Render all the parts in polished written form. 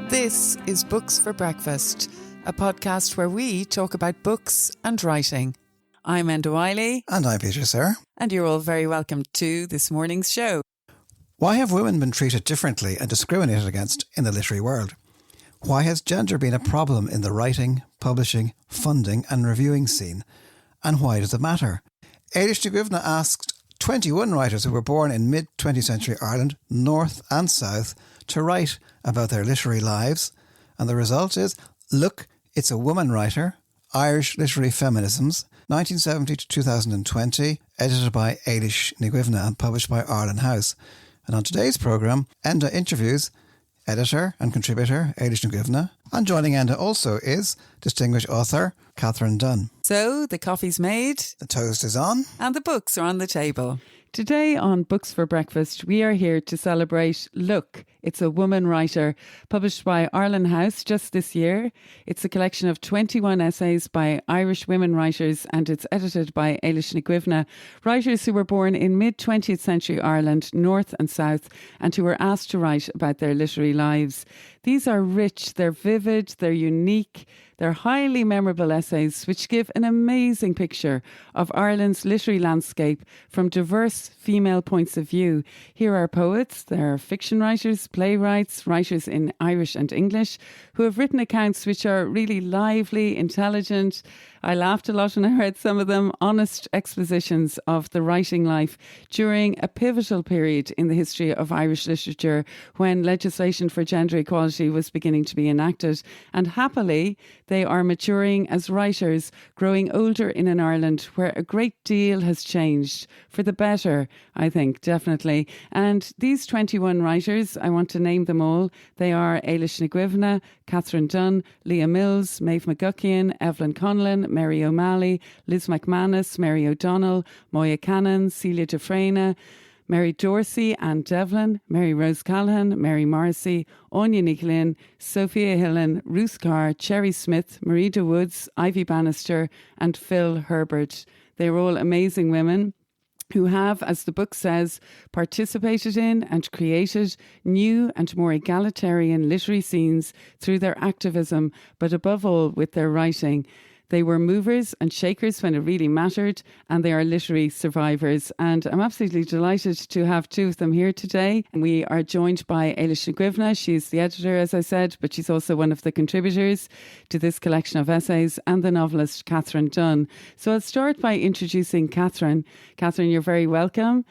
This is Books for Breakfast, a podcast where we talk about books and writing. I'm Enda Wiley. And I'm Peter Sirr. And you're all very welcome to this morning's show. Why have women been treated differently and discriminated against in the literary world? Why has gender been a problem in the writing, publishing, funding and reviewing scene? And why does it matter? Éilis Dhuibhne asked 21 writers who were born in mid-20th century Ireland, North and South, to write about their literary lives. And the result is, look, it's a woman writer, Irish Literary Feminisms, 1970 to 2020, edited by Éilis Dhuibhne and published by Ireland House. And on today's programme, Enda interviews editor and contributor Éilis Dhuibhne. And joining Enda also is distinguished author Catherine Dunne. So the coffee's made, the toast is on, and the books are on the table. Today on Books for Breakfast, we are here to celebrate Look, It's a Woman Writer, published by Ireland House just this year. It's a collection of 21 essays by Irish women writers and it's edited by Éilis Dhuibhne, writers who were born in mid-20th century Ireland, North and South, and who were asked to write about their literary lives. These are rich, they're vivid, they're unique, they're highly memorable essays which give an amazing picture of Ireland's literary landscape from diverse female points of view. Here are poets, there are fiction writers, playwrights, writers in Irish and English who have written accounts which are really lively, intelligent. I laughed a lot when I read some of them, honest expositions of the writing life during a pivotal period in the history of Irish literature when legislation for gender equality was beginning to be enacted. And happily, they are maturing as writers, growing older in an Ireland where a great deal has changed, for the better, I think, definitely. And these 21 writers, I want to name them all. They are Éilis Dhuibhne, Catherine Dunne, Leah Mills, Maeve McGuckian, Evelyn Conlon, Mary O'Malley, Liz McManus, Mary O'Donnell, Moya Cannon, Celia Dufresne, Mary Dorsey, Anne Devlin, Mary Rose Callahan, Mary Morrissey, Anya Nicholin, Sophia Hillen, Ruth Carr, Cherry Smith, Marie de Woods, Ivy Bannister and Phil Herbert. They were all amazing women who have, as the book says, participated in and created new and more egalitarian literary scenes through their activism, but above all with their writing. They were movers and shakers when it really mattered, and they are literary survivors. And I'm absolutely delighted to have two of them here today. And we are joined by Éilis Dhuibhne. She's the editor, as I said, but she's also one of the contributors to this collection of essays, and the novelist Catherine Dunne. So I'll start by introducing Catherine. Catherine, you're very welcome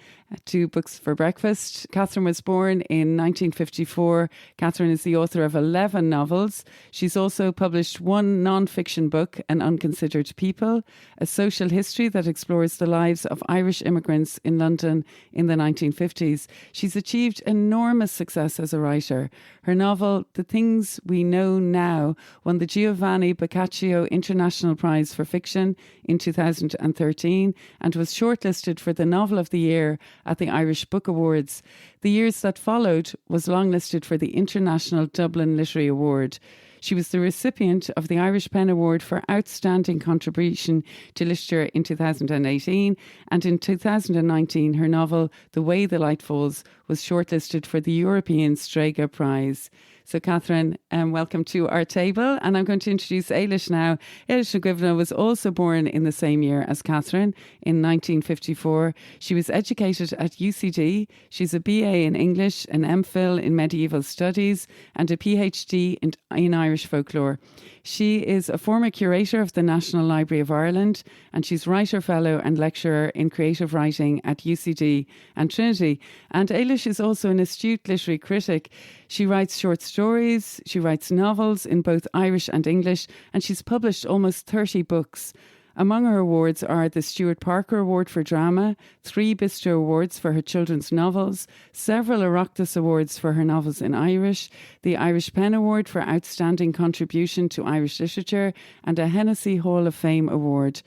to Books for Breakfast. Catherine was born in 1954. Catherine is the author of 11 novels. She's also published one non-fiction book, An Unconsidered People, a social history that explores the lives of Irish immigrants in London in the 1950s. She's achieved enormous success as a writer. Her novel, The Things We Know Now, won the Giovanni Boccaccio International Prize for Fiction in 2013 and was shortlisted for the Novel of the Year at the Irish Book Awards. The years that followed was longlisted for the International Dublin Literary Award. She was the recipient of the Irish Pen Award for Outstanding Contribution to Literature in 2018, and in 2019 her novel The Way the Light Falls was shortlisted for the European Strega Prize. So Catherine, welcome to our table, and I'm going to introduce Éilis now. Éilis Dhuibhne was also born in the same year as Catherine, in 1954. She was educated at UCD. She's a BA in English, an MPhil in Medieval Studies and a PhD in Irish folklore. She is a former curator of the National Library of Ireland, and she's writer fellow and lecturer in creative writing at UCD and Trinity. And Éilis is also an astute literary critic. She writes short stories, she writes novels in both Irish and English, and she's published almost 30 books. Among her awards are the Stuart Parker Award for Drama, 3 Bistro Awards for her children's novels, several Oireachtas Awards for her novels in Irish, the Irish Pen Award for Outstanding Contribution to Irish Literature, and a Hennessy Hall of Fame Award.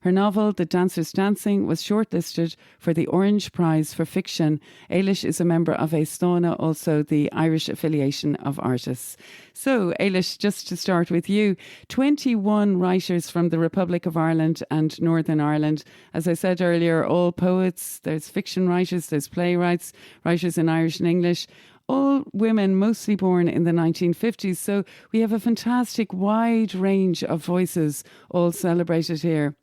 Her novel, The Dancer's Dancing, was shortlisted for the Orange Prize for Fiction. Éilis is a member of Éisteanna, also the Irish Affiliation of Artists. So, Éilis, just to start with you, 21 writers from the Republic of Ireland and Northern Ireland. As I said earlier, all poets, there's fiction writers, there's playwrights, writers in Irish and English. all women mostly born in the 1950s. So we have a fantastic wide range of voices all celebrated here.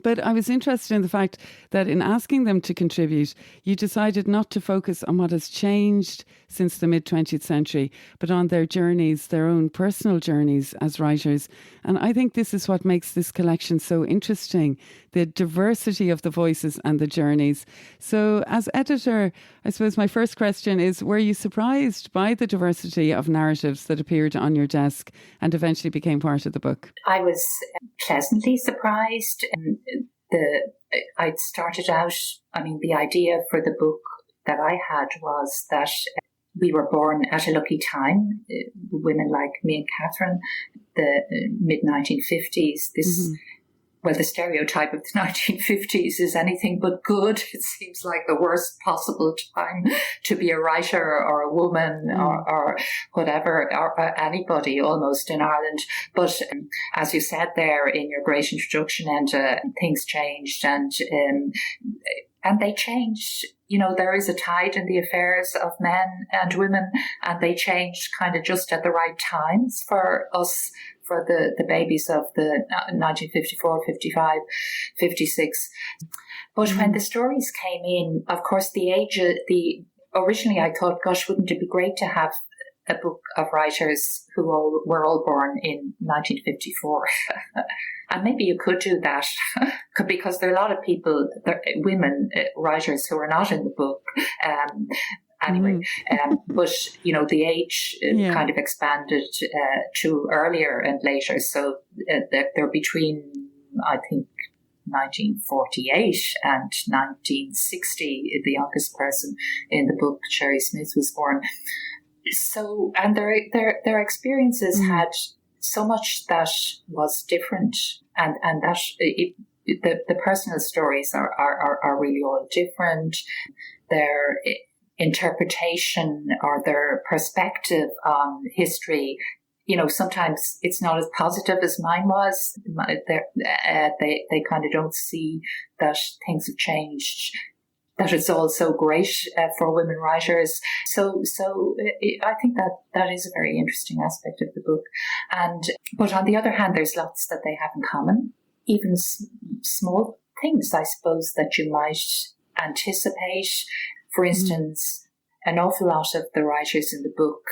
But I was interested in the fact that in asking them to contribute, you decided not to focus on what has changed since the mid-20th century, but on their journeys, their own personal journeys as writers. And I think this is what makes this collection so interesting, the diversity of the voices and the journeys. So as editor, I suppose my first question is, were you surprised by the diversity of narratives that appeared on your desk and eventually became part of the book? I was pleasantly surprised. I'd started out, the idea for the book that I had was that we were born at a lucky time, women like me and Catherine, the mid-1950s. The stereotype of the 1950s is anything but good. It seems like the worst possible time to be a writer or a woman or whatever, or anybody almost in Ireland. But as you said there in your great introduction, and things changed and they changed. There is a tide in the affairs of men and women, and they changed kind of just at the right times for us, for the babies of the 1954, 55, 56. But when the stories came in, of course, originally I thought, gosh, wouldn't it be great to have a book of writers who were all born in 1954. And maybe you could do that because there are a lot of people, women writers who are not in the book. But the age kind of expanded to earlier and later. So they're between, I think, 1948 and 1960. The youngest person in the book, Sherry Smith, was born. So, and their experiences had so much that was different, and that the personal stories are really all different. Their interpretation or their perspective on history, sometimes it's not as positive as mine was. They kind of don't see that things have changed, that it's all so great for women writers. So I think that is a very interesting aspect of the book. But on the other hand, there's lots that they have in common, even small things, I suppose, that you might anticipate. For instance, an awful lot of the writers in the book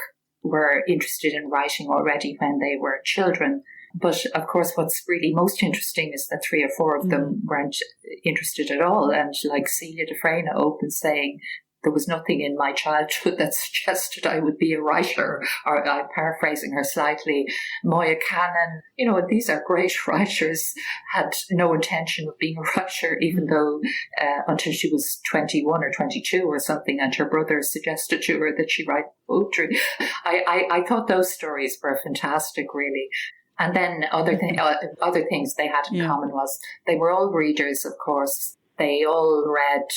were interested in writing already when they were children. But of course, what's really most interesting is that 3 or 4 of them weren't interested at all. And like Celia de Freyna opens saying, there was nothing in my childhood that suggested I would be a writer, or I'm paraphrasing her slightly. Moya Cannon, these are great writers, had no intention of being a writer, even though until she was 21 or 22 or something, and her brother suggested to her that she write poetry. I thought those stories were fantastic, really. And then other things they had in common was they were all readers, of course. They all read.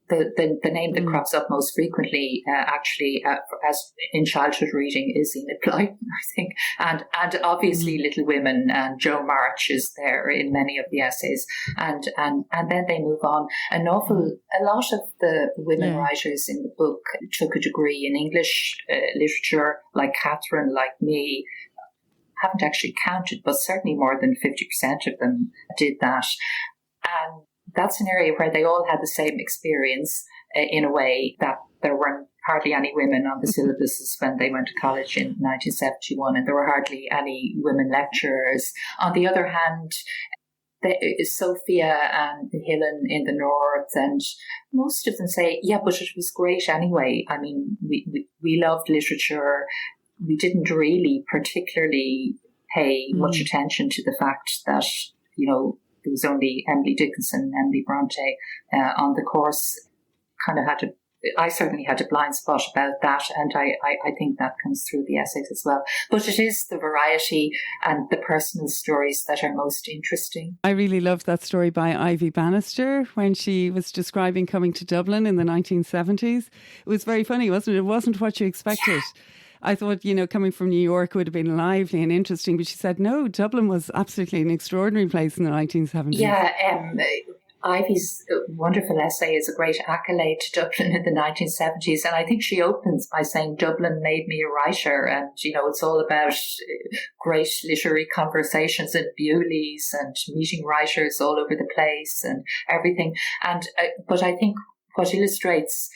The name that crops up most frequently, as in childhood reading, is Enid Blyton, I think, and obviously Little Women, and Jo March is there in many of the essays, and then they move on. A lot of the women writers in the book took a degree in English literature, like Catherine, like me. Haven't actually counted, but certainly more than 50% of them did that, and that's an area where they all had the same experience in a way, that there weren't hardly any women on the syllabuses when they went to college in 1971, and there were hardly any women lecturers. On the other hand, Sophia and Helen in the north, and most of them say, yeah, but it was great anyway. I mean, we loved literature. We didn't really particularly pay much attention to the fact that, there was only Emily Dickinson and Emily Bronte on the course. I certainly had a blind spot about that, and I think that comes through the essays as well. But it is the variety and the personal stories that are most interesting. I really loved that story by Ivy Bannister when she was describing coming to Dublin in the 1970s. It was very funny, wasn't it? It wasn't what you expected. Yeah. I thought, coming from New York would have been lively and interesting, but she said, no, Dublin was absolutely an extraordinary place in the 1970s. Yeah, Ivy's wonderful essay is a great accolade to Dublin in the 1970s. And I think she opens by saying, Dublin made me a writer. And, it's all about great literary conversations in Bewley's and meeting writers all over the place and everything. And but I think what illustrates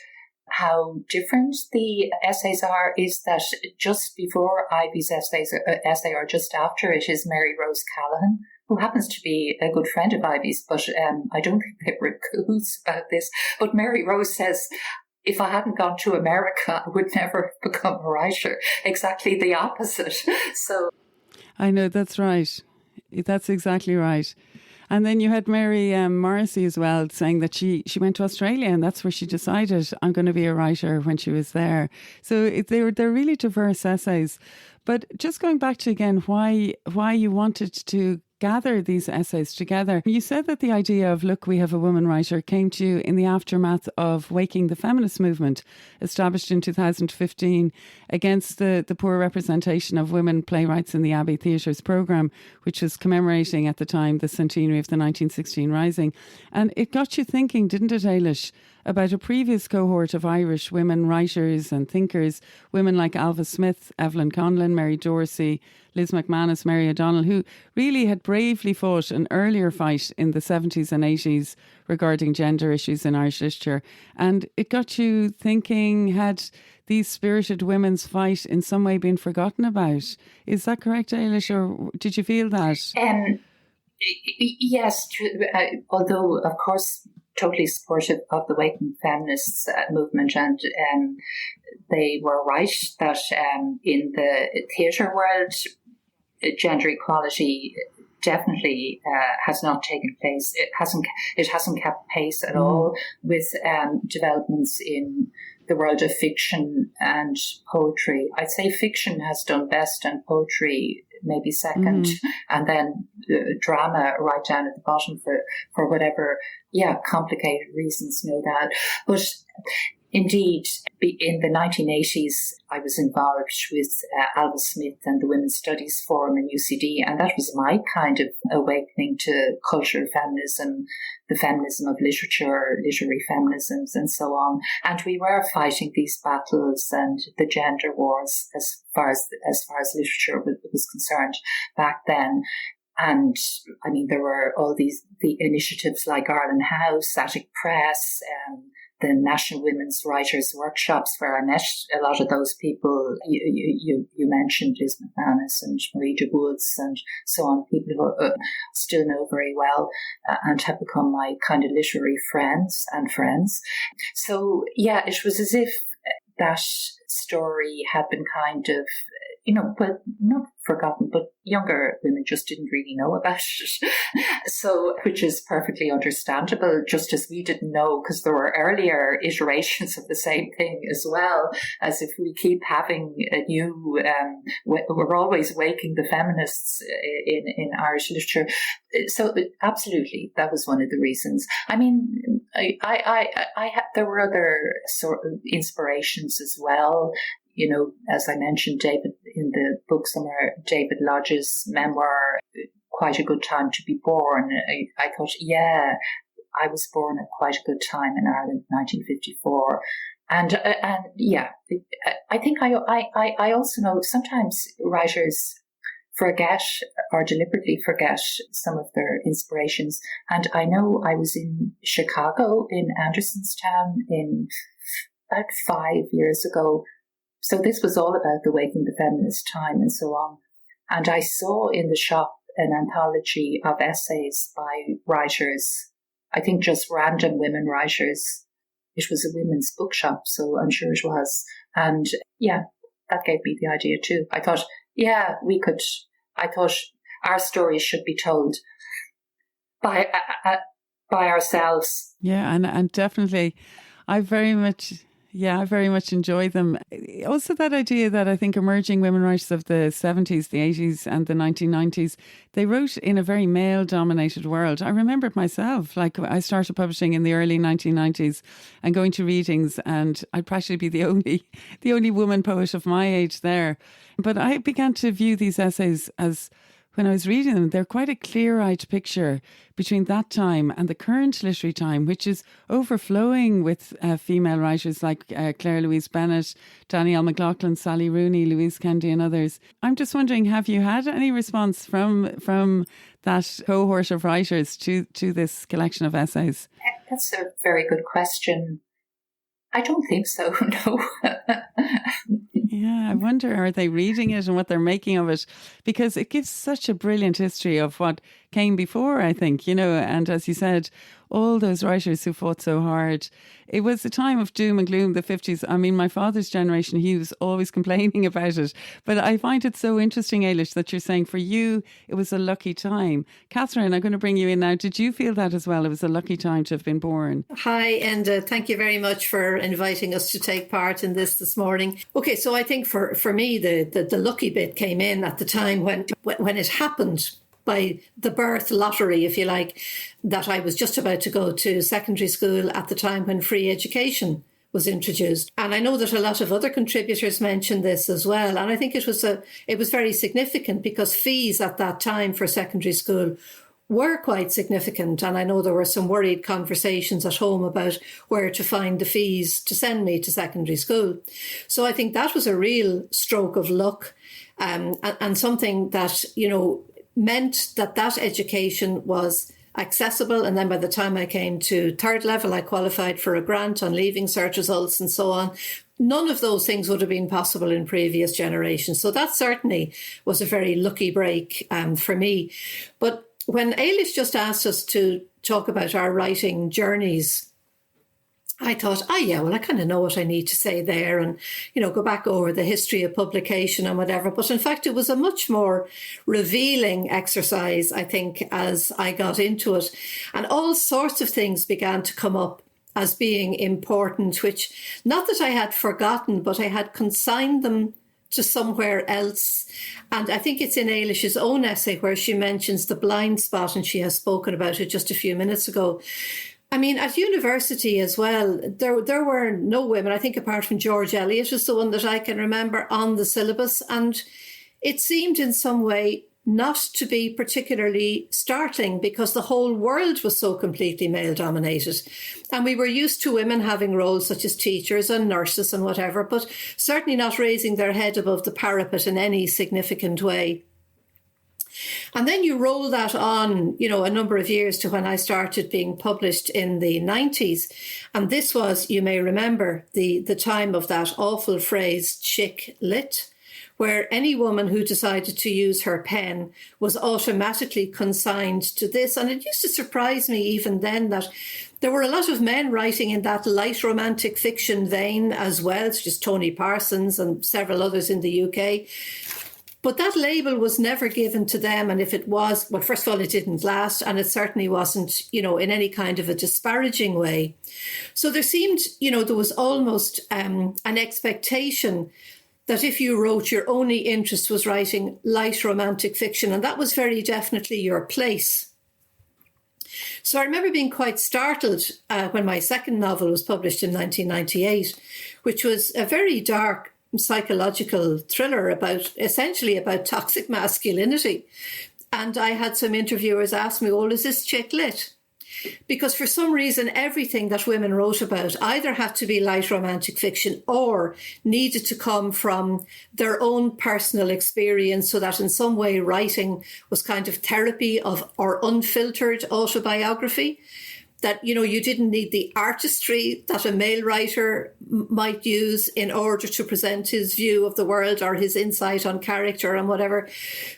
how different the essays are is that just before Ivy's essay or just after it is Mary Rose Callaghan, who happens to be a good friend of Ivy's, but I don't think they were coos about this. But Mary Rose says, if I hadn't gone to America, I would never have become a writer. Exactly the opposite. So I know, that's right. That's exactly right. And then you had Mary Morrissey as well saying that she went to Australia and that's where she decided I'm going to be a writer when she was there. So they're really diverse essays. But just going back to again why you wanted to gather these essays together. You said that the idea of, look, we have a woman writer came to you in the aftermath of Waking the Feminist Movement, established in 2015 against the poor representation of women playwrights in the Abbey Theatres programme, which was commemorating at the time the centenary of the 1916 Rising. And it got you thinking, didn't it, Éilis, about a previous cohort of Irish women writers and thinkers, women like Alva Smith, Evelyn Conlon, Mary Dorsey, Liz McManus, Mary O'Donnell, who really had bravely fought an earlier fight in the 70s and 80s regarding gender issues in Irish literature. And it got you thinking, had these spirited women's fight in some way been forgotten about? Is that correct, Éilis, or did you feel that? Yes, although, of course, totally supportive of the Waking Feminists movement, and they were right that in the theatre world, gender equality definitely has not taken place. It hasn't kept pace at all with developments in the world of fiction and poetry. I'd say fiction has done best and poetry maybe second, and then drama right down at the bottom for whatever, complicated reasons, no doubt. But indeed, in the 1980s, I was involved with Alva Smith and the Women's Studies Forum in UCD, and that was my kind of awakening to cultural feminism, the feminism of literature, literary feminisms, and so on. And we were fighting these battles and the gender wars as far as literature was concerned back then. And I mean, there were all the initiatives like Ireland House, Attic Press, the National Women's Writers Workshops, where I met a lot of those people you mentioned, Liz McManus and Marie de Woods and so on, people who I still know very well and have become my kind of literary friends. So, it was as if that story had been kind of, but not forgotten, but younger women just didn't really know about it. So, which is perfectly understandable, just as we didn't know, because there were earlier iterations of the same thing as well, as if we keep having a new, we're always waking the feminists in Irish literature. So, absolutely, that was one of the reasons. I mean, there were other sort of inspirations as well. As I mentioned, David, in the book somewhere, David Lodge's memoir, Quite a Good Time to Be Born. I thought, I was born at quite a good time in Ireland, 1954. And I think I also know sometimes writers forget or deliberately forget some of their inspirations. And I know I was in Chicago, in Andersonstown, in about 5 years ago. So this was all about the Waking the Feminist time and so on. And I saw in the shop an anthology of essays by writers, I think just random women writers. It was a women's bookshop, so I'm sure it was. And that gave me the idea too. I thought, I thought our stories should be told by ourselves. Yeah, and definitely, I very much enjoy them. Also that idea that I think emerging women writers of the 70s, the 80s and the 1990s, they wrote in a very male-dominated world. I remember it myself. Like, I started publishing in the early 1990s and going to readings, and I'd practically be the only woman poet of my age there. But I began to view these essays as when I was reading them, they're quite a clear-eyed picture between that time and the current literary time, which is overflowing with female writers like Claire Louise Bennett, Danielle McLaughlin, Sally Rooney, Louise Kennedy and others. I'm just wondering, have you had any response from that cohort of writers to this collection of essays? That's a very good question. I don't think so, no. Yeah, I wonder, are they reading it and what they're making of it? Because it gives such a brilliant history of what came before, I think, and as you said, all those writers who fought so hard. It was a time of doom and gloom, the 50s. I mean, my father's generation, he was always complaining about it. But I find it so interesting, Éilis, that you're saying for you, it was a lucky time. Catherine, I'm going to bring you in now. Did you feel that as well? It was a lucky time to have been born. Hi, and thank you very much for inviting us to take part in this morning. Okay, so I think for me, the lucky bit came in at the time when it happened, by the birth lottery, if you like, that I was just about to go to secondary school at the time when free education was introduced. And I know that a lot of other contributors mentioned this as well. And I think it was very significant because fees at that time for secondary school were quite significant. And I know there were some worried conversations at home about where to find the fees to send me to secondary school. So I think that was a real stroke of luck, and something that, meant that education was accessible. And then by the time I came to third level, I qualified for a grant on leaving cert results and so on. None of those things would have been possible in previous generations. So that certainly was a very lucky break for me. But when Éilis just asked us to talk about our writing journeys, I thought, I kind of know what I need to say there and, go back over the history of publication and whatever. But in fact, it was a much more revealing exercise, I think, as I got into it. And all sorts of things began to come up as being important, which, not that I had forgotten, but I had consigned them to somewhere else. And I think it's in Eilis's own essay where she mentions the blind spot, and she has spoken about it just a few minutes ago. I mean, at university as well, there were no women, I think, apart from George Eliot was the one that I can remember on the syllabus. And it seemed in some way not to be particularly startling because the whole world was so completely male dominated. And we were used to women having roles such as teachers and nurses and whatever, but certainly not raising their head above the parapet in any significant way. And then you roll that on, a number of years to when I started being published in the 90s. And this was, you may remember, the time of that awful phrase, chick lit, where any woman who decided to use her pen was automatically consigned to this. And it used to surprise me even then that there were a lot of men writing in that light romantic fiction vein as well, such as Tony Parsons and several others in the UK. But that label was never given to them. And if it was, well, first of all, it didn't last. And it certainly wasn't, in any kind of a disparaging way. So there seemed, there was almost an expectation that if you wrote, your only interest was writing light romantic fiction. And that was very definitely your place. So I remember being quite startled when my second novel was published in 1998, which was a very dark psychological thriller essentially about toxic masculinity. And I had some interviewers ask me, well, is this chick lit? Because for some reason, everything that women wrote about either had to be light romantic fiction or needed to come from their own personal experience, so that in some way writing was kind of therapy or unfiltered autobiography. That, you didn't need the artistry that a male writer might use in order to present his view of the world or his insight on character and whatever.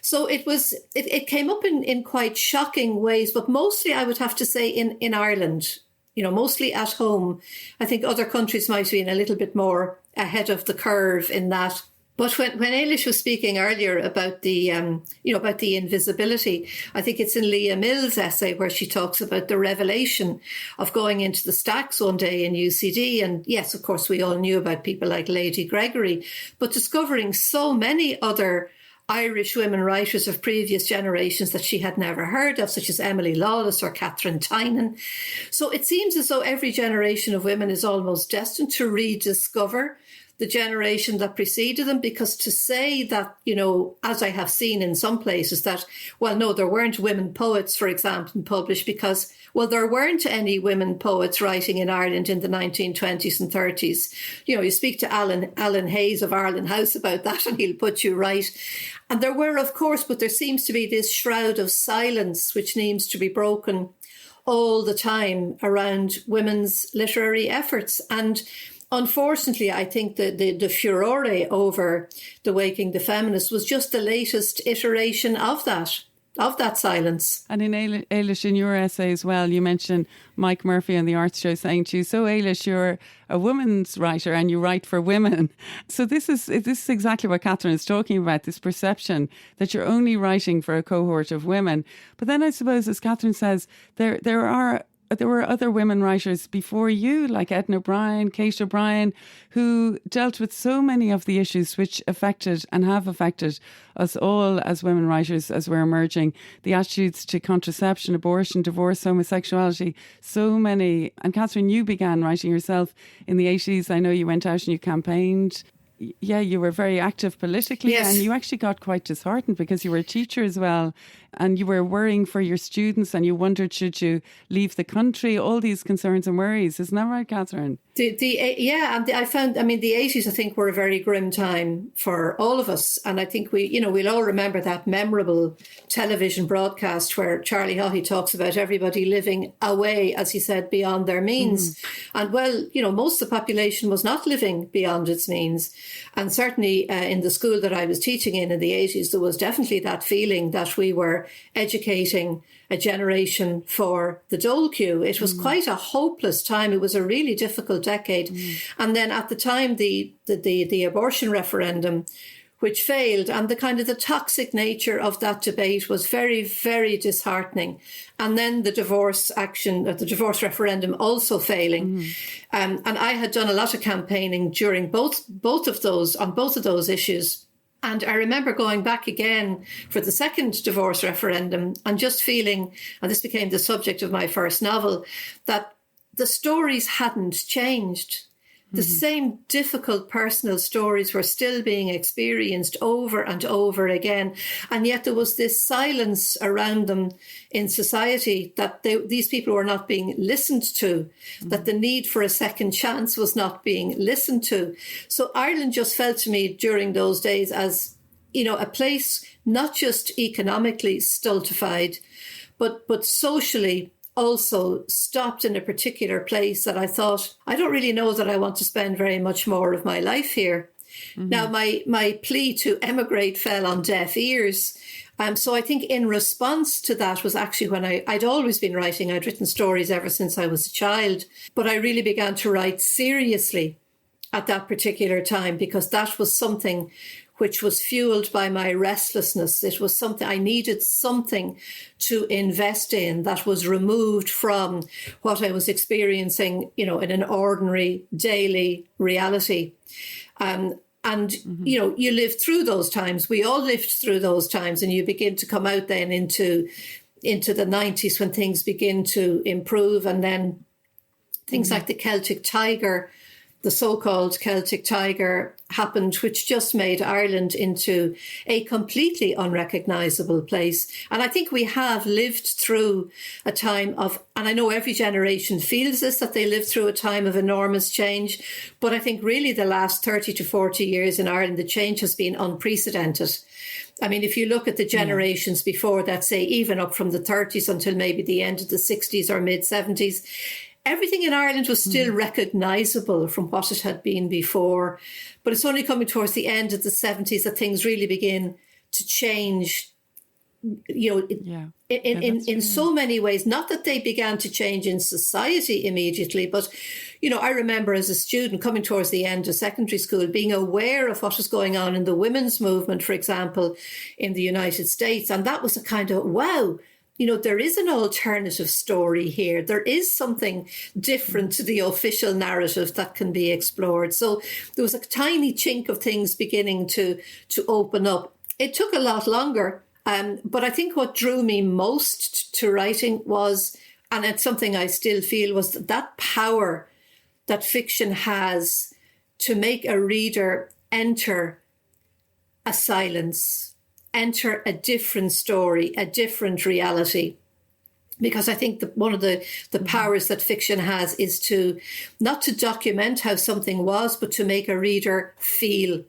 So it came up in quite shocking ways, but mostly I would have to say in Ireland, mostly at home. I think other countries might have been a little bit more ahead of the curve in that. But when Éilis was speaking earlier about the invisibility, I think it's in Leah Mills' essay where she talks about the revelation of going into the stacks one day in UCD. And yes, of course, we all knew about people like Lady Gregory, but discovering so many other Irish women writers of previous generations that she had never heard of, such as Emily Lawless or Catherine Tynan. So it seems as though every generation of women is almost destined to rediscover the generation that preceded them, because to say that, you know, as I have seen in some places that, well, no, there weren't women poets, for example, published because, well, there weren't any women poets writing in Ireland in the 1920s and 30s. You know, you speak to Alan Hayes of Ireland House about that and he'll put you right. And there were, of course, but there seems to be this shroud of silence which needs to be broken all the time around women's literary efforts. And unfortunately, I think the furore over The Waking the Feminist was just the latest iteration of that silence. And in Éilis, in your essay as well, you mentioned Mike Murphy on the Arts Show saying to you, so Éilis, you're a women's writer and you write for women. So this is exactly what Catherine is talking about, this perception that you're only writing for a cohort of women. But then I suppose, as Catherine says, there were other women writers before you, like Edna O'Brien, Kate O'Brien, who dealt with so many of the issues which affected and have affected us all as women writers as we're emerging. The attitudes to contraception, abortion, divorce, homosexuality, so many. And Catherine, you began writing yourself in the 80s. I know you went out and you campaigned. Yeah, you were very active politically, yes. And you actually got quite disheartened because you were a teacher as well, and you were worrying for your students and you wondered, should you leave the country? All these concerns and worries. Isn't that right, Catherine? I found, the 80s, I think, were a very grim time for all of us. And I think we'll all remember that memorable television broadcast where Charlie Haughey talks about everybody living away, as he said, beyond their means. And well, most of the population was not living beyond its means. And certainly in the school that I was teaching in the 80s, there was definitely that feeling that we were educating a generation for the dole queue. It was quite a hopeless time. It was a really difficult decade. And then at the time, the abortion referendum, which failed, and the kind of the toxic nature of that debate was very, very disheartening. And then the divorce referendum also failing. And I had done a lot of campaigning during both of those issues. And I remember going back again for the second divorce referendum and just feeling, and this became the subject of my first novel, that the stories hadn't changed. The same difficult personal stories were still being experienced over and over again. And yet there was this silence around them in society that these people were not being listened to, that the need for a second chance was not being listened to. So Ireland just felt to me during those days as, a place not just economically stultified, but socially also stopped in a particular place that I thought, I don't really know that I want to spend very much more of my life here. Now, my plea to emigrate fell on deaf ears. So I think in response to that was actually when I'd always been writing. I'd written stories ever since I was a child, but I really began to write seriously at that particular time because that was something which was fueled by my restlessness. It was something I needed something to invest in that was removed from what I was experiencing, in an ordinary daily reality. You live through those times. We all lived through those times, and you begin to come out then into the 90s when things begin to improve, and then things like the Celtic Tiger, the so-called Celtic Tiger, happened, which just made Ireland into a completely unrecognisable place. And I think we have lived through a time of, and I know every generation feels this, that they lived through a time of enormous change. But I think really the last 30 to 40 years in Ireland, the change has been unprecedented. I mean, if you look at the generations before that, say even up from the 30s until maybe the end of the 60s or mid 70s, everything in Ireland was still recognisable from what it had been before. But it's only coming towards the end of the 70s that things really begin to change, in so many ways. Not that they began to change in society immediately, but, I remember as a student coming towards the end of secondary school, being aware of what was going on in the women's movement, for example, in the United States. And that was a kind of, wow, there is an alternative story here. There is something different to the official narrative that can be explored. So there was a tiny chink of things beginning to open up. It took a lot longer, but I think what drew me most to writing was, and it's something I still feel, was that power that fiction has to make a reader enter a silence, enter a different story, a different reality. Because I think that one of the powers that fiction has is to not to document how something was, but to make a reader feel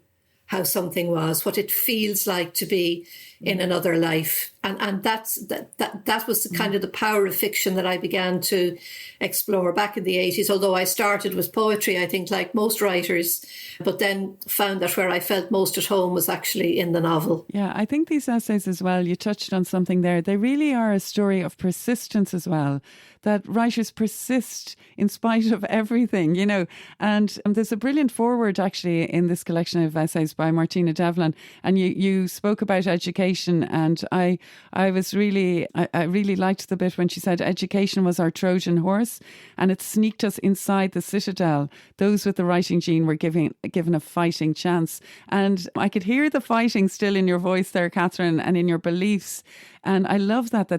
how something was, what it feels like to be in another life. And that was the kind of the power of fiction that I began to explore back in the 80s, although I started with poetry, I think, like most writers, but then found that where I felt most at home was actually in the novel. Yeah, I think these essays as well, you touched on something there, they really are a story of persistence as well, that writers persist in spite of everything, you know. And there's a brilliant foreword actually in this collection of essays by Martina Devlin, and you spoke about education, and I really liked the bit when she said education was our Trojan horse and it sneaked us inside the citadel. Those with the writing gene were given a fighting chance. And I could hear the fighting still in your voice there, Catherine, and in your beliefs. And I love that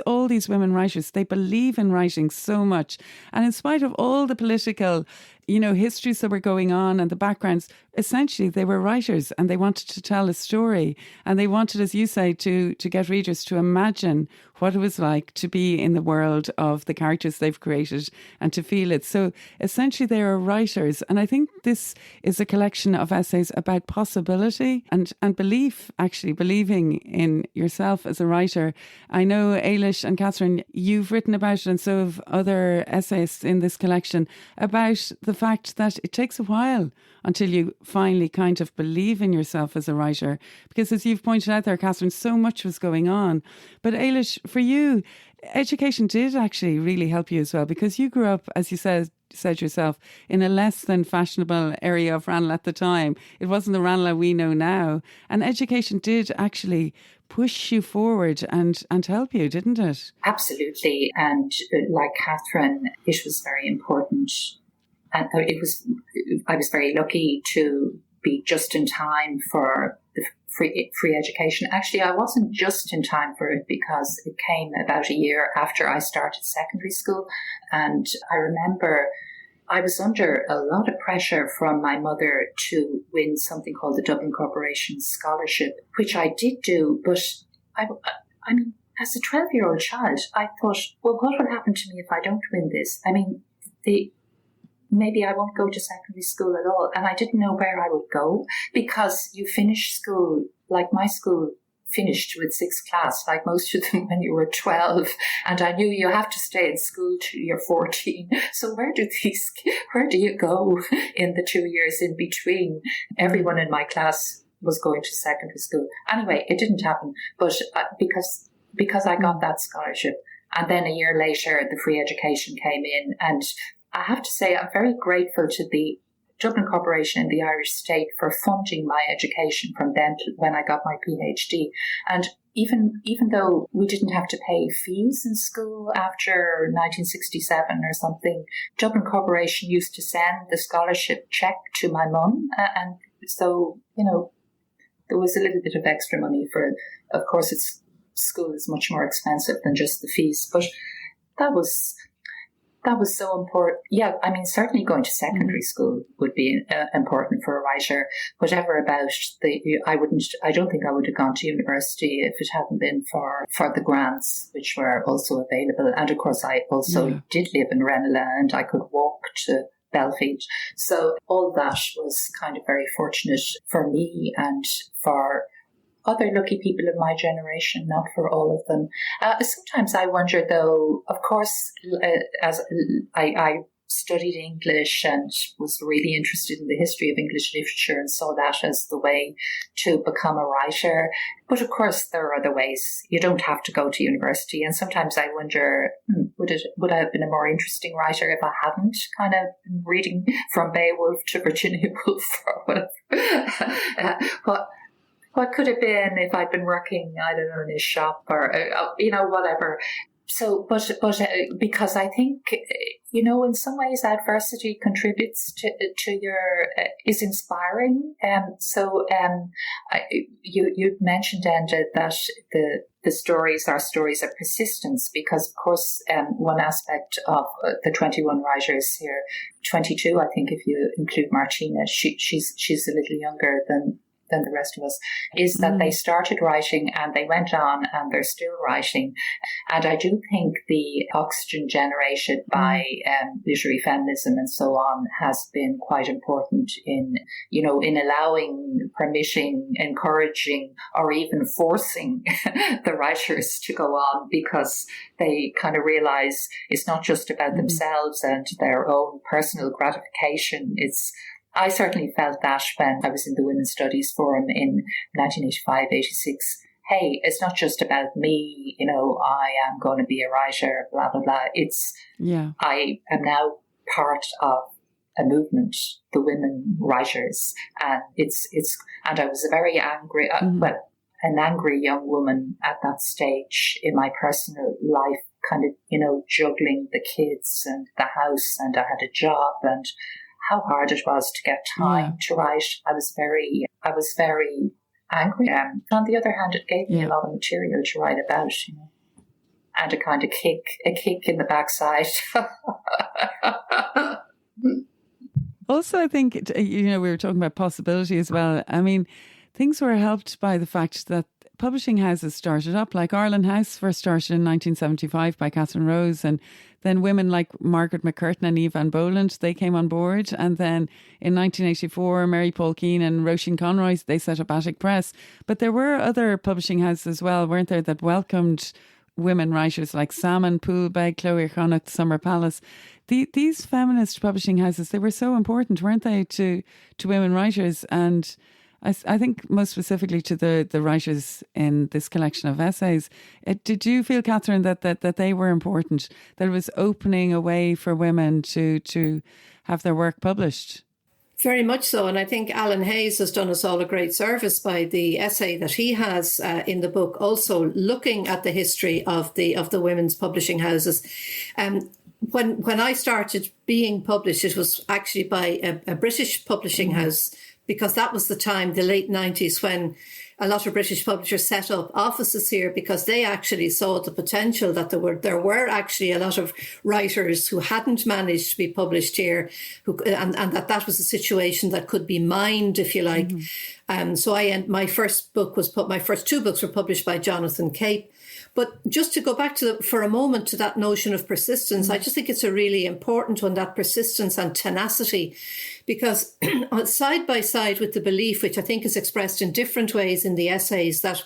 all these women writers, they believe in writing so much. And in spite of all the political, you know, histories that were going on and the backgrounds, essentially they were writers and they wanted to tell a story. And they wanted, as you say, to get readers to imagine what it was like to be in the world of the characters they've created and to feel it. So essentially they are writers. And I think this is a collection of essays about possibility and belief, actually believing in yourself as a writer. I know, Éilis and Catherine, you've written about it, and so have other essayists in this collection, about the fact that it takes a while until you finally kind of believe in yourself as a writer. Because as you've pointed out there, Catherine, so much was going on. But Éilis, for you, education did actually really help you as well, because you grew up, as you said yourself, in a less than fashionable area of Ranelagh at the time. It wasn't the Ranelagh we know now. And education did actually push you forward and help you, didn't it? Absolutely. And like Catherine, it was very important. And I was very lucky to be just in time for the free education. Actually, I wasn't just in time for it because it came about a year after I started secondary school. And I remember I was under a lot of pressure from my mother to win something called the Dublin Corporation Scholarship, which I did do. But I mean, as a 12-year-old child, I thought, well, what will happen to me if I don't win this? I mean, maybe I won't go to secondary school at all. And I didn't know where I would go, because you finish school, like my school finished with 6th class, like most of them, when you were 12. And I knew you have to stay in school till you're 14. So where do you go in the 2 years in between? Everyone in my class was going to secondary school. Anyway, it didn't happen, but because I got that scholarship. And then a year later, the free education came in, and I have to say, I'm very grateful to the Dublin Corporation and the Irish State for funding my education from then to when I got my PhD. And even though we didn't have to pay fees in school after 1967 or something, Dublin Corporation used to send the scholarship check to my mum. And so, you know, there was a little bit of extra money for, of course, school is much more expensive than just the fees, but that was so important. Yeah, I mean, certainly going to secondary school would be important for a writer. Whatever about I don't think I would have gone to university if it hadn't been for the grants, which were also available. And of course, I also did live in Ranelagh, and I could walk to Belfield. So all that was kind of very fortunate for me and for other lucky people of my generation, not for all of them. Sometimes I wonder, though, of course, as I studied English and was really interested in the history of English literature and saw that as the way to become a writer. But of course, there are other ways. You don't have to go to university. And sometimes I wonder, would I have been a more interesting writer if I hadn't kind of been reading from Beowulf to Virginia Woolf or whatever? What could have been if I'd been working, I don't know, in his shop or, whatever. because I think, in some ways adversity contributes to your, is inspiring. You mentioned, Enda, that the stories are stories of persistence, because of course one aspect of the 21 writers here, 22 I think if you include Martina, she's a little younger than the rest of us, is that they started writing and they went on and they're still writing. And I do think the oxygen generated by literary feminism and so on has been quite important in allowing, permitting, encouraging, or even forcing the writers to go on, because they kind of realize it's not just about themselves and their own personal gratification. I certainly felt that when I was in the Women's Studies Forum in 1985-86. Hey, it's not just about me, I am going to be a writer, blah, blah, blah. I am now part of a movement, the women writers. And and I was a very angry, an angry young woman at that stage in my personal life, kind of, juggling the kids and the house, and I had a job, and how hard it was to get time to write. I was very angry. On the other hand, it gave me a lot of material to write about, and a kind of kick in the backside. Also, I think, we were talking about possibility as well. I mean, things were helped by the fact that publishing houses started up, like Arlen House first started in 1975 by Catherine Rose, and then women like Margaret McCurtain and Eve Van Boland, they came on board. And then in 1984, Mary Paul Keane and Roisin Conroy, they set up Attic Press. But there were other publishing houses as well, weren't there, that welcomed women writers like Salmon, Poolbeg, Chloe O'Connoch, Summer Palace. These feminist publishing houses, they were so important, weren't they, to women writers? And I think most specifically to the writers in this collection of essays. Did you feel, Catherine, that they were important, that it was opening a way for women to have their work published? Very much so. And I think Alan Hayes has done us all a great service by the essay that he has in the book, also looking at the history of the women's publishing houses. When I started being published, it was actually by a British publishing house, because that was the time, the late 90s, when a lot of British publishers set up offices here, because they actually saw the potential that there were actually a lot of writers who hadn't managed to be published here, and that was a situation that could be mined, if you like. So my first two books were published by Jonathan Cape. But just to go back for a moment to that notion of persistence, I just think it's a really important one, that persistence and tenacity, because side by side with the belief, which I think is expressed in different ways in the essays, that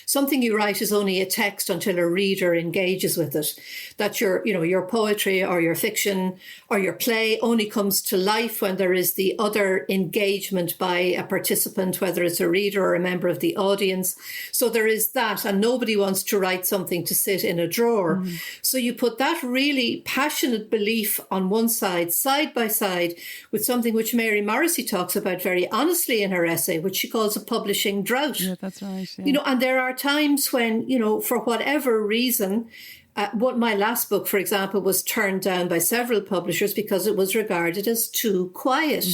something you write is only a text until a reader engages with it, that your poetry or your fiction or your play only comes to life when there is the other engagement by a participant, whether it's a reader or a member of the audience. So there is that, and nobody wants to write something to sit in a drawer. So you put that really passionate belief on one side by side with something which Mary Morrissey talks about very honestly in her essay, which she calls a publishing drought. Yeah, that's right. Yeah. And there are times when, for whatever reason, my last book, for example, was turned down by several publishers because it was regarded as too quiet.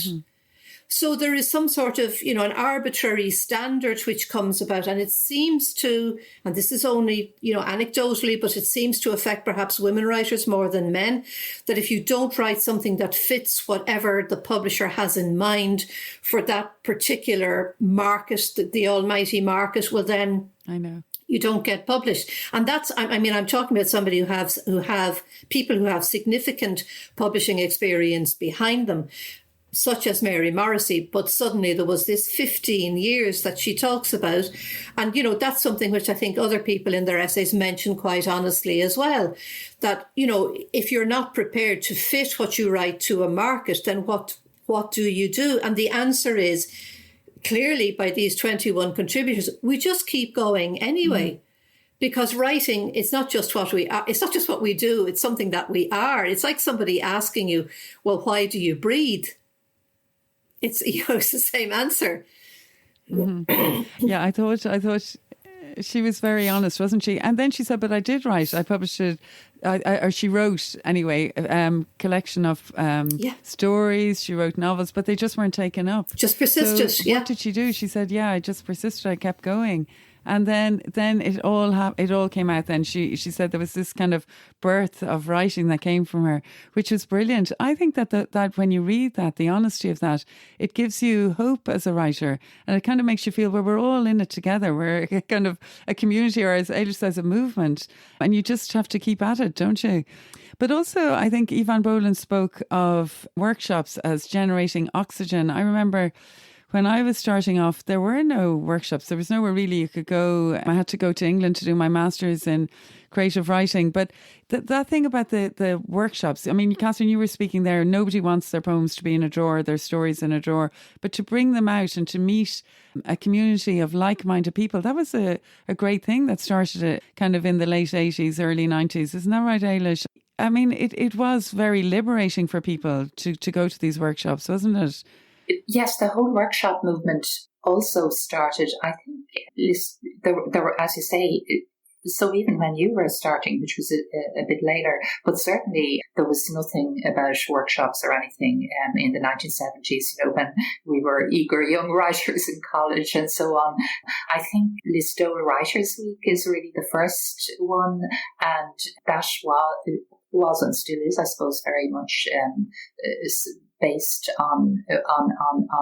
So there is some sort of, an arbitrary standard which comes about, and it seems to, and this is only, anecdotally, but it seems to affect perhaps women writers more than men, that if you don't write something that fits whatever the publisher has in mind for that particular market, the almighty market, well then, I know, you don't get published. And that's, I'm talking about somebody who have people who have significant publishing experience behind them, such as Mary Morrissey, but suddenly there was this 15 years that she talks about. And, that's something which I think other people in their essays mention quite honestly as well, that, if you're not prepared to fit what you write to a market, then what do you do? And the answer is, clearly by these 21 contributors, we just keep going anyway. Because writing, it's not just what we are. It's not just what we do. It's something that we are. It's like somebody asking you, well, why do you breathe? It's, it's the same answer. Yeah, I thought She was very honest, wasn't she? And then she said, but I did write. I published it, or she wrote anyway, collection of stories. She wrote novels, but they just weren't taken up. Just persisted. So what did she do? She said, I just persisted. I kept going. And then it all came out. Then she said there was this kind of birth of writing that came from her, which was brilliant. I think that when you read that, the honesty of that, it gives you hope as a writer, and it kind of makes you feel, well, we're all in it together. We're kind of a community, or as Éilis says, a movement, and you just have to keep at it, don't you? But also, I think Evan Boland spoke of workshops as generating oxygen. I remember when I was starting off, there were no workshops. There was nowhere really you could go. I had to go to England to do my master's in creative writing. But that thing about the workshops, I mean, Catherine, you were speaking there, nobody wants their poems to be in a drawer, their stories in a drawer. But to bring them out and to meet a community of like-minded people, that was a great thing that started it kind of in the late 80s, early 90s. Isn't that right, Éilis? I mean, it was very liberating for people to go to these workshops, wasn't it? Yes, the whole workshop movement also started, I think, there were, as you say, so even when you were starting, which was a bit later, but certainly there was nothing about workshops or anything in the 1970s, when we were eager young writers in college and so on. I think Listowel Writers' Week is really the first one, and that was and still is, I suppose, very much based on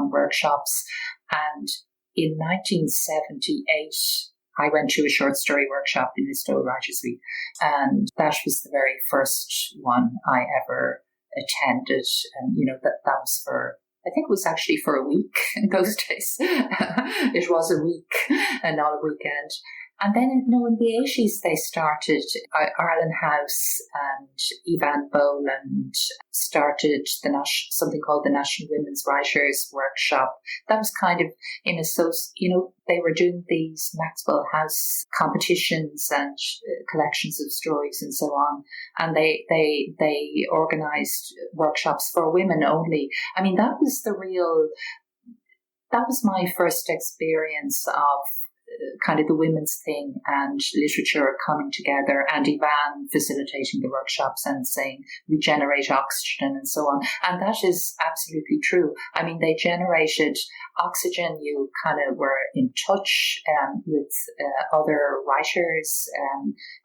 workshops. And in 1978, I went to a short story workshop in Listowel Writers' Week, and that was the very first one I ever attended. And that was for, I think it was actually for a week in those days. It was a week and not a weekend. And then in the 80s, they started Ireland House, and Evan Boland started something called the National Women's Writers Workshop. That was kind of they were doing these Maxwell House competitions and collections of stories and so on. And they organised workshops for women only. I mean, that was my first experience of kind of the women's thing and literature coming together, and Ivan facilitating the workshops and saying we generate oxygen and so on. And that is absolutely true. I mean, they generated oxygen. You kind of were in touch with other writers,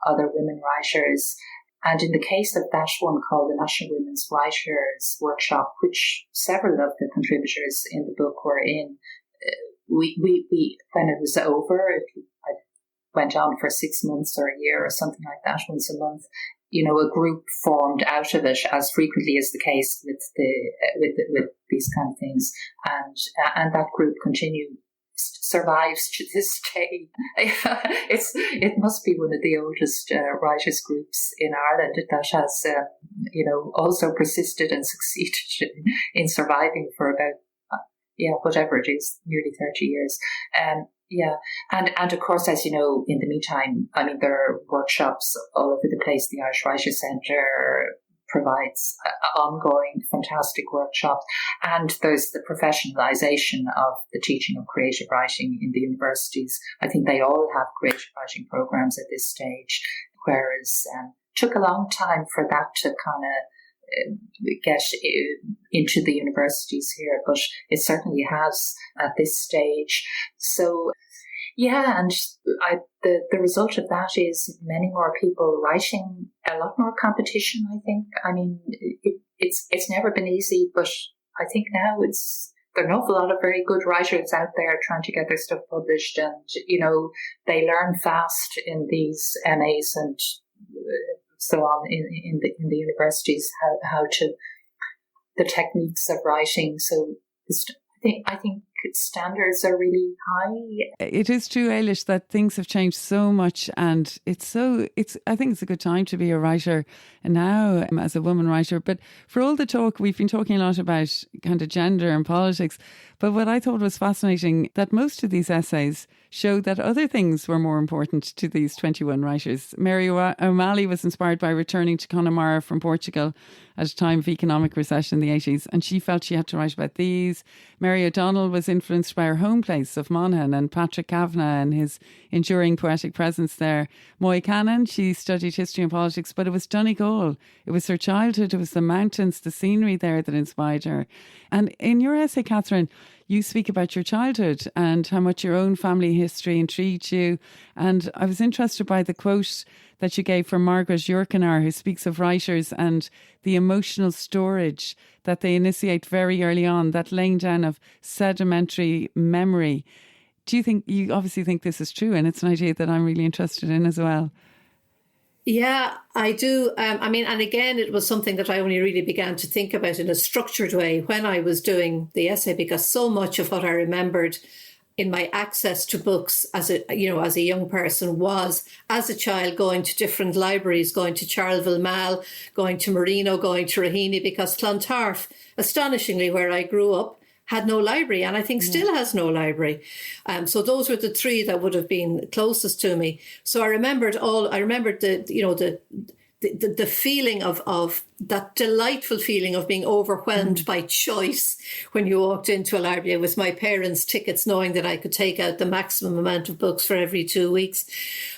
other women writers. And in the case of that one called the National Women's Writers Workshop, which several of the contributors in the book were in, we when it was over, it went on for 6 months or a year or something like that, once a month. A group formed out of it, as frequently is the case with these kind of things, and that group survives to this day. It must be one of the oldest writers groups in Ireland that has also persisted and succeeded in surviving for about whatever it is, nearly 30 years. And of course, as you know, in the meantime, I mean, there are workshops all over the place. The Irish Writers' Centre provides ongoing fantastic workshops, and there's the professionalisation of the teaching of creative writing in the universities. I think they all have creative writing programs at this stage, whereas it took a long time for that to kind of get into the universities here, but it certainly has at this stage. So and the result of that is many more people writing, a lot more competition, I think. I mean, it's never been easy, but I think now there are an awful lot of very good writers out there trying to get their stuff published, and they learn fast in these MAs and so on in the universities how to the techniques of writing. So I think standards are really high. It is true, Éilis, that things have changed so much, and I think it's a good time to be a writer now as a woman writer. But for all the talk, we've been talking a lot about kind of gender and politics, But what I thought was fascinating, that most of these essays showed that other things were more important to these 21 writers. Mary O'Malley was inspired by returning to Connemara from Portugal at a time of economic recession in the 80s, and she felt she had to write about these. Mary O'Donnell was influenced by her home place of Monaghan and Patrick Kavanagh and his enduring poetic presence there. Moy Cannon, she studied history and politics, but it was Donegal. It was her childhood, it was the mountains, the scenery there that inspired her. And in your essay, Catherine, you speak about your childhood and how much your own family history intrigued you. And I was interested by the quote that you gave from Margaret Jurkenaar, who speaks of writers and the emotional storage that they initiate very early on, that laying down of sedimentary memory. Do you think, you obviously think this is true, and it's an idea that I'm really interested in as well? Yeah, I do. And again, it was something that I only really began to think about in a structured way when I was doing the essay, because so much of what I remembered in my access to books as a young person was, as a child, going to different libraries, going to Charleville Mall, going to Marino, going to Raheny, because Clontarf, astonishingly, where I grew up, had no library, and I think still has no library. So those were the three that would have been closest to me. So I remembered the feeling of that delightful feeling of being overwhelmed by choice when you walked into a library with my parents' tickets, knowing that I could take out the maximum amount of books for every 2 weeks.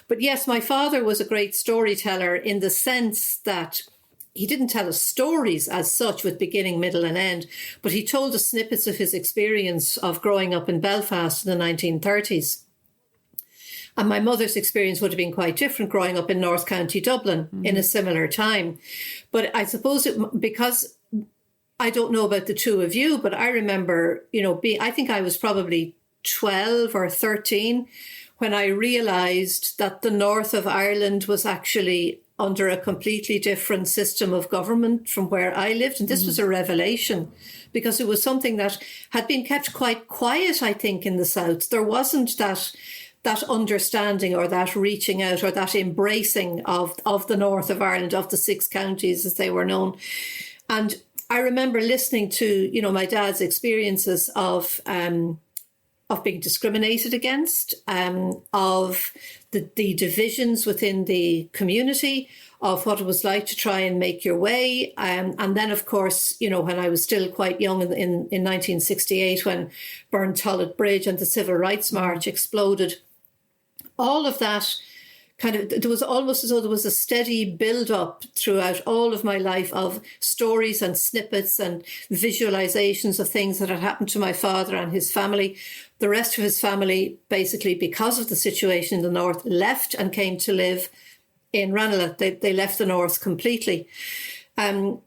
But yes, my father was a great storyteller in the sense that he didn't tell us stories as such with beginning, middle and end, but he told us snippets of his experience of growing up in Belfast in the 1930s. And my mother's experience would have been quite different, growing up in North County Dublin in a similar time. But I suppose because I don't know about the two of you, but I remember, I think I was probably 12 or 13 when I realised that the north of Ireland was actually under a completely different system of government from where I lived. And this was a revelation, because it was something that had been kept quite quiet, I think, in the South. There wasn't that understanding or that reaching out or that embracing of the north of Ireland, of the 6 counties as they were known. And I remember listening to, my dad's experiences of being discriminated against, of the divisions within the community, of what it was like to try and make your way. And then, of course, when I was still quite young in 1968, when Burntollet Bridge and the Civil Rights March exploded, all of that there was almost as though there was a steady build-up throughout all of my life of stories and snippets and visualizations of things that had happened to my father and his family. The rest of his family, basically because of the situation in the north, left and came to live in Ranelagh. They left the north completely. And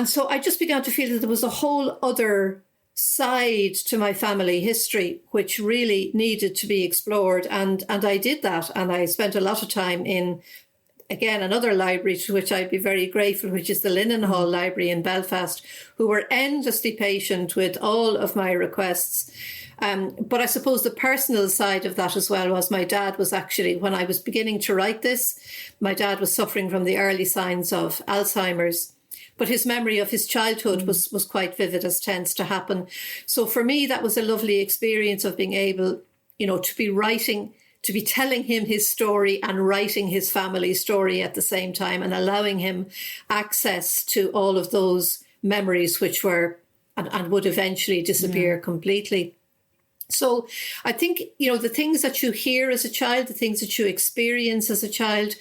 so I just began to feel that there was a whole other side to my family history which really needed to be explored, and I did that, and I spent a lot of time in, again, another library to which I'd be very grateful, which is the Linen Hall Library in Belfast, who were endlessly patient with all of my requests. But I suppose the personal side of that as well was my dad was actually, when I was beginning to write this, my dad was suffering from the early signs of Alzheimer's. But his memory of his childhood was quite vivid, as tends to happen. So for me, that was a lovely experience of being able, to be writing, to be telling him his story and writing his family story at the same time, and allowing him access to all of those memories which were and would eventually disappear completely. So I think, the things that you hear as a child, the things that you experience as a child,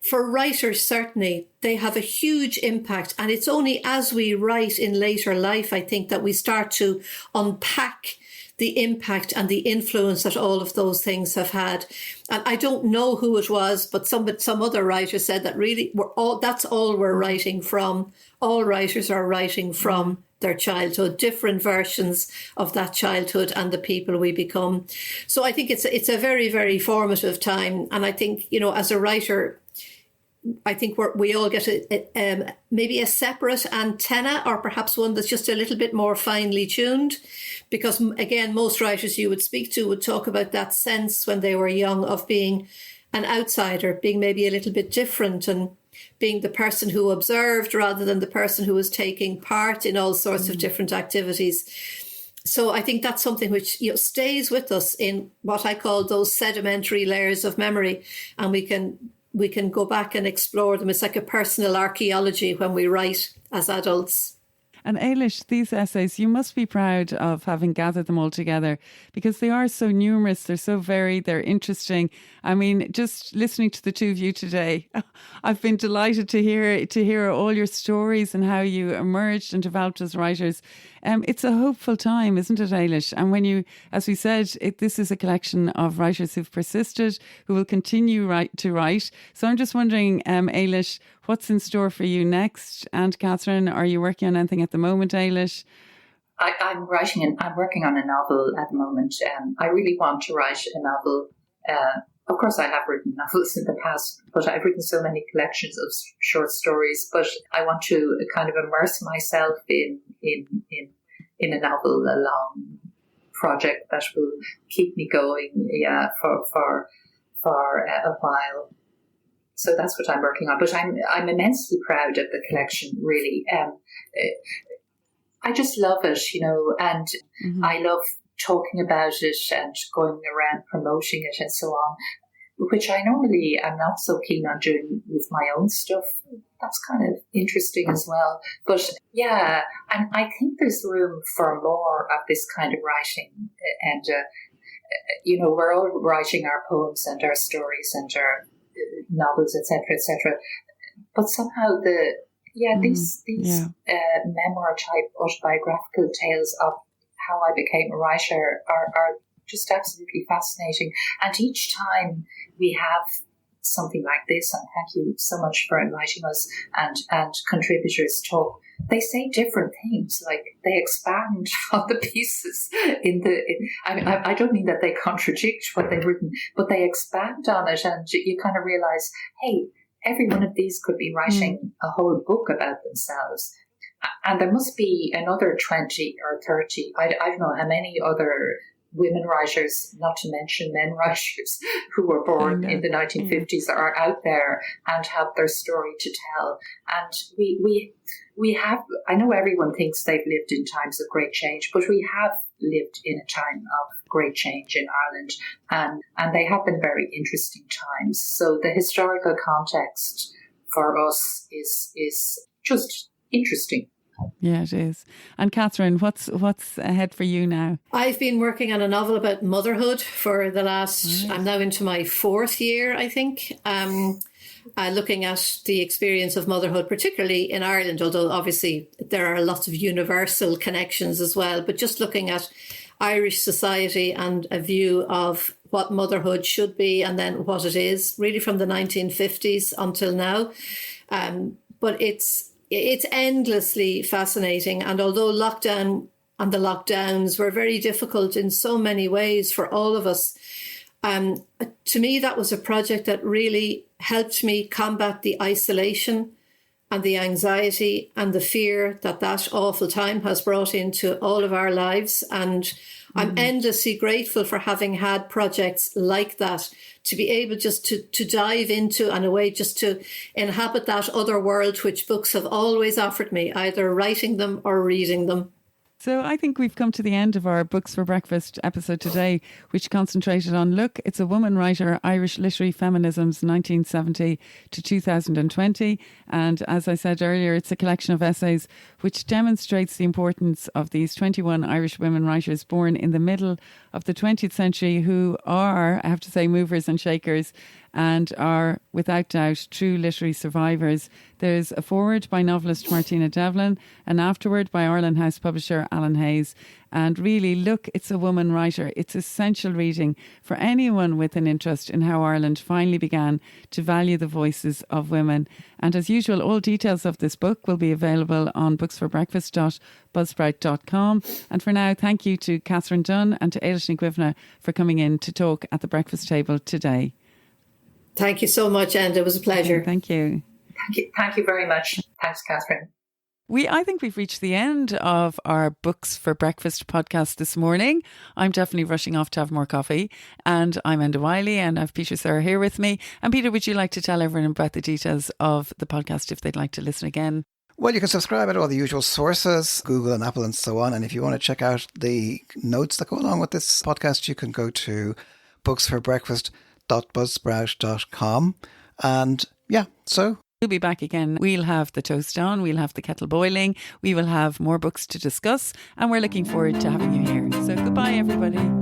for writers, certainly, they have a huge impact. And it's only as we write in later life, I think, that we start to unpack the impact and the influence that all of those things have had. And I don't know who it was, but some other writer said that really that's all we're writing from. All writers are writing from their childhood, different versions of that childhood and the people we become. So I think it's a very, very formative time. And I think, as a writer, I think we all get maybe a separate antenna, or perhaps one that's just a little bit more finely tuned, because, again, most writers you would speak to would talk about that sense when they were young of being an outsider, being maybe a little bit different, and being the person who observed rather than the person who was taking part in all sorts of different activities. So I think that's something which stays with us in what I call those sedimentary layers of memory, and we can go back and explore them. It's like a personal archaeology when we write as adults. And Éilis, these essays, you must be proud of having gathered them all together, because they are so numerous, they're so varied, they're interesting. I mean, just listening to the two of you today, I've been delighted to hear all your stories and how you emerged and developed as writers. It's a hopeful time, isn't it, Éilis? And when you, as we said, this is a collection of writers who've persisted, who will continue to write. So I'm just wondering, Éilis, what's in store for you next? And Catherine, are you working on anything at the moment, Éilis? I'm working on a novel at the moment. I really want to write a novel. Of course, I have written novels in the past, but I've written so many collections of short stories. But I want to kind of immerse myself in a novel, a long project that will keep me going, for a while. So that's what I'm working on. But I'm immensely proud of the collection, really. I just love it, and I love talking about it and going around promoting it and so on, which I normally am not so keen on doing with my own stuff. That's kind of interesting as well. But yeah, and I think there's room for more of this kind of writing. And, we're all writing our poems and our stories and our novels, etc., etc. But somehow these memoir type autobiographical tales of how I became a writer are just absolutely fascinating. And each time we have something like this, and thank you so much for inviting us and contributors talk, they say different things, like they expand on the pieces I don't mean that they contradict what they've written, but they expand on it, and you kind of realize, hey, every one of these could be writing a whole book about themselves. And there must be another 20 or 30, I don't know how many other women writers, not to mention men writers, who were born in the 1950s are out there and have their story to tell. And we have, I know everyone thinks they've lived in times of great change, but we have lived in a time of great change in Ireland, and they have been very interesting times. So the historical context for us is just interesting. Yeah, it is. And Catherine, what's ahead for you now? I've been working on a novel about motherhood for the last, I'm now into my 4th year, I think, looking at the experience of motherhood, particularly in Ireland, although obviously there are lots of universal connections as well, but just looking at Irish society and a view of what motherhood should be and then what it is, really from the 1950s until now. But it's endlessly fascinating. And although lockdown and the lockdowns were very difficult in so many ways for all of us, to me, that was a project that really helped me combat the isolation and the anxiety and the fear that awful time has brought into all of our lives. And I'm endlessly grateful for having had projects like that, to be able just to dive into, and a way just to inhabit that other world which books have always offered me, either writing them or reading them. So I think we've come to the end of our Books for Breakfast episode today, which concentrated on Look, It's a Woman Writer, Irish Literary Feminisms 1970 to 2020. And as I said earlier, it's a collection of essays which demonstrates the importance of these 21 Irish women writers born in the middle of the 20th century, who are, I have to say, movers and shakers, and are without doubt true literary survivors. There's a foreword by novelist Martina Devlin, an afterword by Ireland House publisher Alan Hayes. And really, Look, It's a Woman Writer. It's essential reading for anyone with an interest in how Ireland finally began to value the voices of women. And as usual, all details of this book will be available on booksforbreakfast.buzzsprout.com. And for now, thank you to Catherine Dunne and to Éilis Dhuibhne for coming in to talk at the breakfast table today. Thank you so much, and it was a pleasure. Thank you. Thank you very much. Thanks, Catherine. I think we've reached the end of our Books for Breakfast podcast this morning. I'm definitely rushing off to have more coffee. And I'm Enda Wiley, and I have Peter Sirr here with me. And Peter, would you like to tell everyone about the details of the podcast if they'd like to listen again? Well, you can subscribe at all the usual sources, Google and Apple and so on. And if you want to check out the notes that go along with this podcast, you can go to booksforbreakfast.buzzsprout.com. And yeah, so we'll be back again. We'll have the toast on, we'll have the kettle boiling, we will have more books to discuss, and we're looking forward to having you here. So goodbye, everybody.